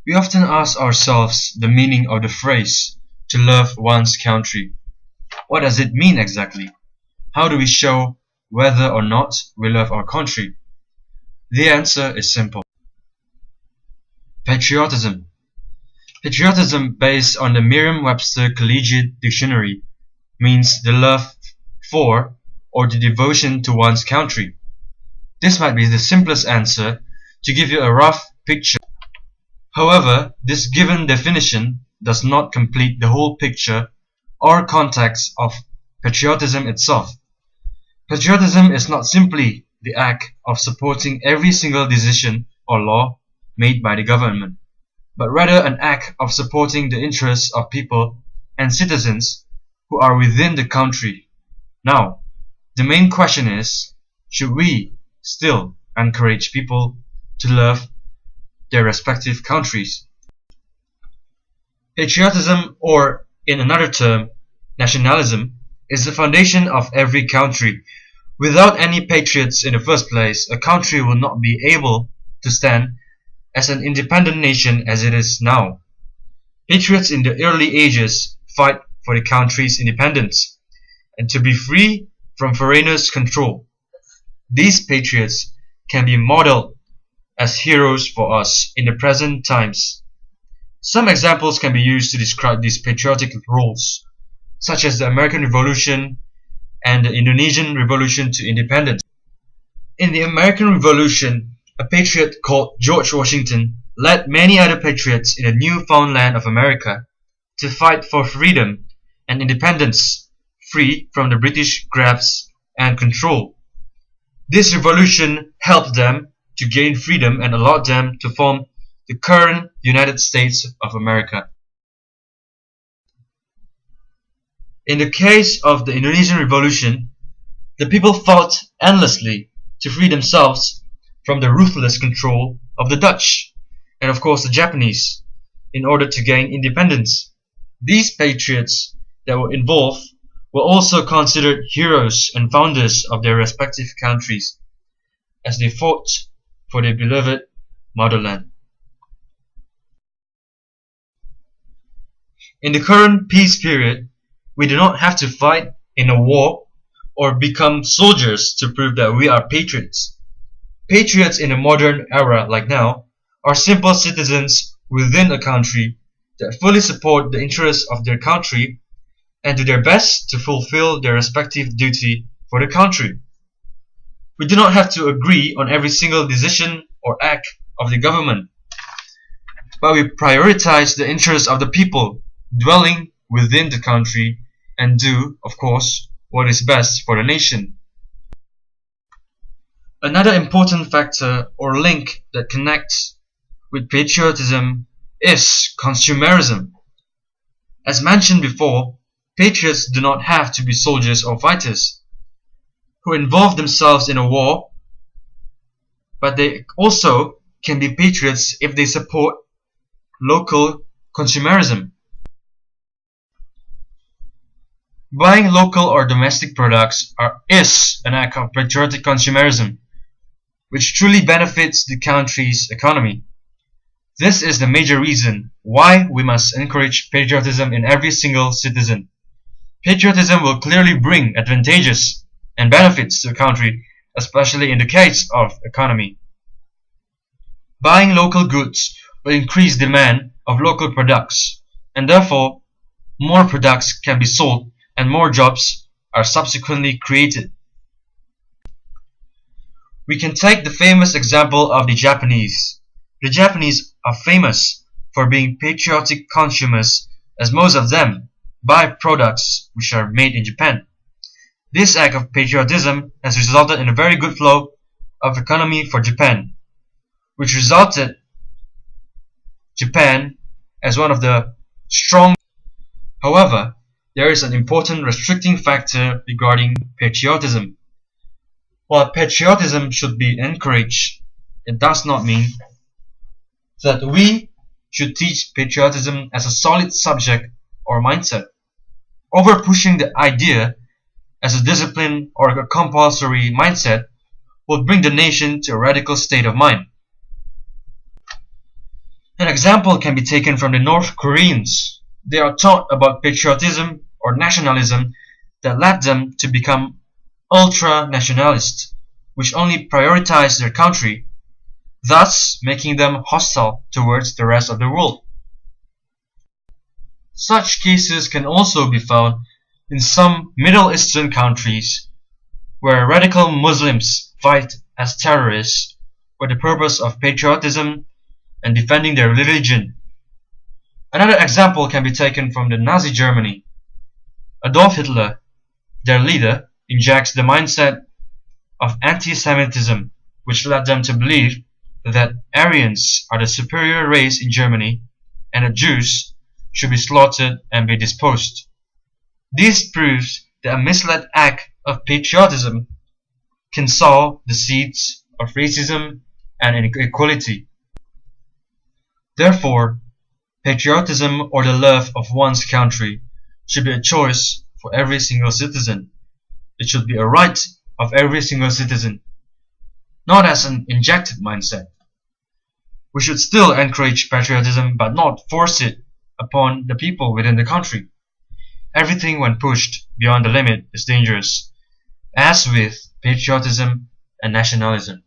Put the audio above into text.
We often ask ourselves the meaning of the phrase, to love one's country. What does it mean exactly? How do we show whether or not we love our country? The answer is simple. Patriotism. Patriotism, based on the Merriam-Webster Collegiate Dictionary, means the love for or the devotion to one's country. This might be the simplest answer to give you a rough picture. However, this given definition does not complete the whole picture or context of patriotism itself. Patriotism is not simply the act of supporting every single decision or law made by the government, but rather an act of supporting the interests of people and citizens who are within the country. Now, the main question is, should we still encourage people to love their respective countries? Patriotism, or in another term, nationalism, is the foundation of every country. Without any patriots in the first place, a country will not be able to stand as an independent nation as it is now. Patriots in the early ages fight for the country's independence and to be free from foreigners' control. These patriots can be modeled as heroes for us in the present times. Some examples can be used to describe these patriotic roles, such as the American Revolution and the Indonesian Revolution to Independence. In the American Revolution, a patriot called George Washington led many other patriots in the newfound land of America to fight for freedom and independence, free from the British grasp and control. This revolution helped them to gain freedom and allowed them to form the current United States of America. In the case of the Indonesian Revolution, the people fought endlessly to free themselves from the ruthless control of the Dutch and of course the Japanese in order to gain independence. These patriots that were involved were also considered heroes and founders of their respective countries as they fought for their beloved motherland. In the current peace period, we do not have to fight in a war or become soldiers to prove that we are patriots. Patriots in a modern era like now are simple citizens within a country that fully support the interests of their country and do their best to fulfill their respective duty for the country. We do not have to agree on every single decision or act of the government, but we prioritize the interests of the people dwelling within the country and do, of course, what is best for the nation. Another important factor or link that connects with patriotism is consumerism. As mentioned before, patriots do not have to be soldiers or fighters who involve themselves in a war, but they also can be patriots if they support local consumerism. Buying local or domestic products is an act of patriotic consumerism, which truly benefits the country's economy. This is the major reason why we must encourage patriotism in every single citizen. Patriotism will clearly bring advantages and benefits to a country, especially in the case of economy. Buying local goods will increase demand of local products, and therefore more products can be sold and more jobs are subsequently created. We can take the famous example of the Japanese. The Japanese are famous for being patriotic consumers, as most of them buy products which are made in Japan. This act of patriotism has resulted in a very good flow of economy for Japan, which resulted Japan as one of the strong. However, there is an important restricting factor regarding patriotism. While patriotism should be encouraged, it does not mean that we should teach patriotism as a solid subject or mindset. Over pushing the idea as a discipline or a compulsory mindset will bring the nation to a radical state of mind. An example can be taken from the North Koreans. They are taught about patriotism or nationalism that led them to become ultra-nationalist, which only prioritize their country, thus making them hostile towards the rest of the world. Such cases can also be found in some Middle Eastern countries, where radical Muslims fight as terrorists for the purpose of patriotism and defending their religion. Another example can be taken from the Nazi Germany. Adolf Hitler, their leader, injects the mindset of anti-Semitism, which led them to believe that Aryans are the superior race in Germany and that Jews should be slaughtered and be disposed. This proves that a misled act of patriotism can sow the seeds of racism and inequality. Therefore, patriotism or the love of one's country should be a choice for every single citizen. It should be a right of every single citizen, not as an injected mindset. We should still encourage patriotism but not force it upon the people within the country. Everything when pushed beyond the limit is dangerous, as with patriotism and nationalism.